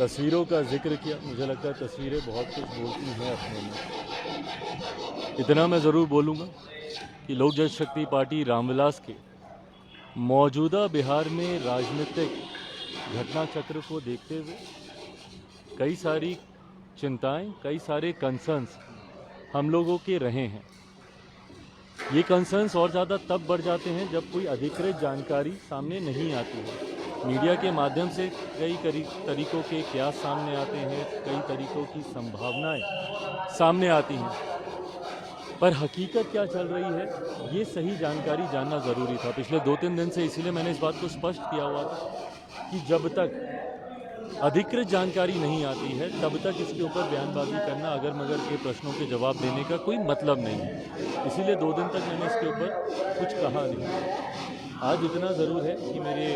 तस्वीरों का जिक्र किया। मुझे लगता है तस्वीरें बहुत कुछ बोलती हैं अपने में। इतना मैं ज़रूर बोलूँगा कि लोक जनशक्ति पार्टी रामविलास के मौजूदा बिहार में राजनीतिक घटना चक्र को देखते हुए कई सारी चिंताएं, कई सारे कंसर्न्स हम लोगों के रहे हैं। ये कंसर्न्स और ज़्यादा तब बढ़ जाते हैं जब कोई अधिकृत जानकारी सामने नहीं आती है। मीडिया के माध्यम से कई तरीकों के कयास सामने आते हैं, कई तरीकों की संभावनाएं सामने आती हैं, पर हकीकत क्या चल रही है ये सही जानकारी जानना ज़रूरी था। पिछले 2-3 दिन से इसीलिए मैंने इस बात को स्पष्ट किया हुआ था कि जब तक अधिकृत जानकारी नहीं आती है तब तक इसके ऊपर बयानबाजी करना, अगर मगर के प्रश्नों के जवाब देने का कोई मतलब नहीं है। इसीलिए 2 दिन तक मैंने इसके ऊपर कुछ कहा नहीं। आज इतना ज़रूर है कि मेरे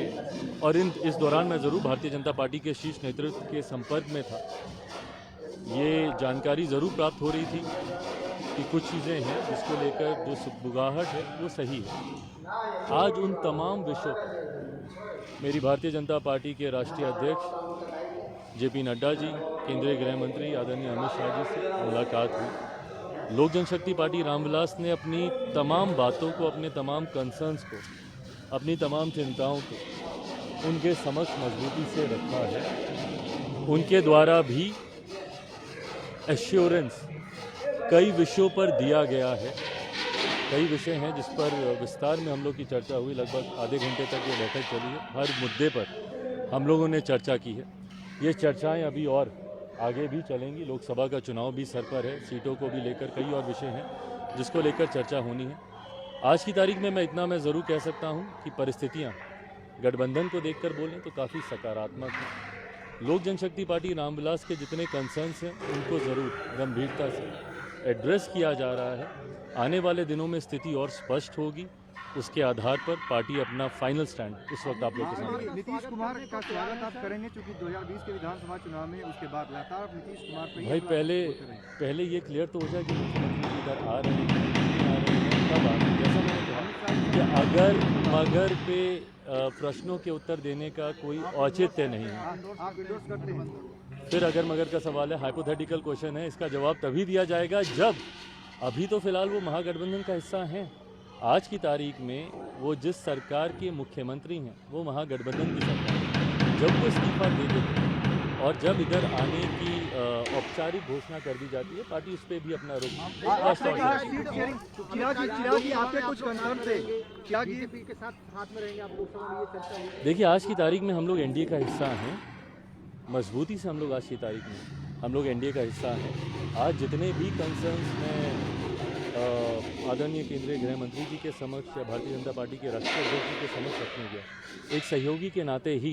और इस दौरान मैं ज़रूर भारतीय जनता पार्टी के शीर्ष नेतृत्व के संपर्क में था। ये जानकारी ज़रूर प्राप्त हो रही थी कि कुछ चीज़ें हैं जिसको लेकर जो सुगबुगाहट है वो सही है। आज उन तमाम विषयों पर मेरी भारतीय जनता पार्टी के राष्ट्रीय अध्यक्ष JP नड्डा जी, केंद्रीय गृह मंत्री आदरणीय अमित शाह जी से मुलाकात हुई। लोक जनशक्ति पार्टी रामविलास ने अपनी तमाम बातों को, अपने तमाम कंसर्न्स को, अपनी तमाम चिंताओं को उनके समक्ष मजबूती से रखा है। उनके द्वारा भी एश्योरेंस कई विषयों पर दिया गया है। कई विषय हैं जिस पर विस्तार में हम लोग की चर्चा हुई। लगभग आधे घंटे तक ये बैठक चली है। हर मुद्दे पर हम लोगों ने चर्चा की है। ये चर्चाएं अभी और आगे भी चलेंगी। लोकसभा का चुनाव भी सर पर है, सीटों को भी लेकर कई और विषय हैं जिसको लेकर चर्चा होनी है। आज की तारीख में मैं ज़रूर कह सकता हूं कि परिस्थितियां गठबंधन को देखकर बोलें तो काफ़ी सकारात्मक हैं। लोक जनशक्ति पार्टी रामविलास के जितने कंसर्न्स हैं उनको ज़रूर गंभीरता से एड्रेस किया जा रहा है। आने वाले दिनों में स्थिति और स्पष्ट होगी। उसके आधार पर पार्टी अपना फाइनल स्टैंड उस वक्त आप लोग के सामने। नीतीश कुमार का स्वागत आप करेंगे क्योंकि 2020 के विधानसभा चुनाव में उसके बाद लगातार नीतीश कुमार पे भाई पहले ये क्लियर तो हो जाए कि मुख्यमंत्री इधर आ रहे हैं, कब आ रहे हैं। जैसा मैंने कहा कि अगर मगर पे प्रश्नों के उत्तर देने का कोई औचित्य नहीं है। आप विरोध करते हैं? फिर अगर मगर का सवाल है, हाइपोथेटिकल क्वेश्चन है, इसका जवाब तभी दिया जाएगा जब, अभी तो फिलहाल वो महागठबंधन का हिस्सा हैं। आज की तारीख में वो जिस सरकार के मुख्यमंत्री हैं वो महागठबंधन की सरकार है। जब वो इस्तीफा दे देते हैं और जब इधर आने की औपचारिक घोषणा कर दी जाती है, पार्टी उस पर भी अपना रुख देखिए। आज की तारीख में हम लोग एनडीए का हिस्सा हैं। मजबूती से हम लोग आज की तारीख में हम लोग एनडीए का हिस्सा हैं। आज जितने भी कंसर्न्स में आदरणीय केंद्रीय गृह मंत्री जी के समक्ष या भारतीय जनता पार्टी के राष्ट्रीय अध्यक्ष जी के समक्ष रखने गया, एक सहयोगी के नाते ही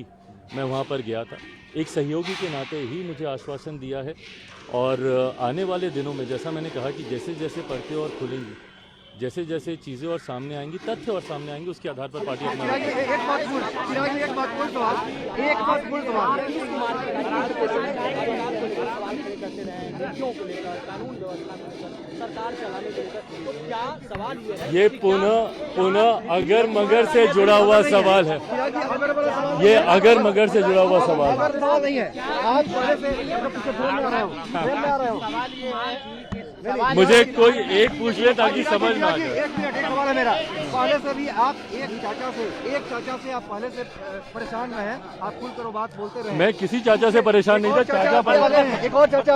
मैं वहाँ पर गया था। एक सहयोगी के नाते ही मुझे आश्वासन दिया है और आने वाले दिनों में, जैसा मैंने कहा कि जैसे जैसे परतें और खुलेंगी, जैसे जैसे चीज़ें और सामने आएंगी, तथ्य और सामने आएंगे, उसके आधार पर पार्टी अपना ये पुनः अगर मगर से जुड़ा हुआ सवाल है। ये अगर मगर से जुड़ा हुआ सवाल नहीं है। मुझे कोई एक पूछ ले ताकि समझ में आ जाए। एक सवाल है मेरा। पहले से भी आप एक चाचा से आप पहले से परेशान में हैं। आप खुल करो बात बोलते रहे। मैं किसी चाचा से परेशान नहीं था। चाचा एक और चाचा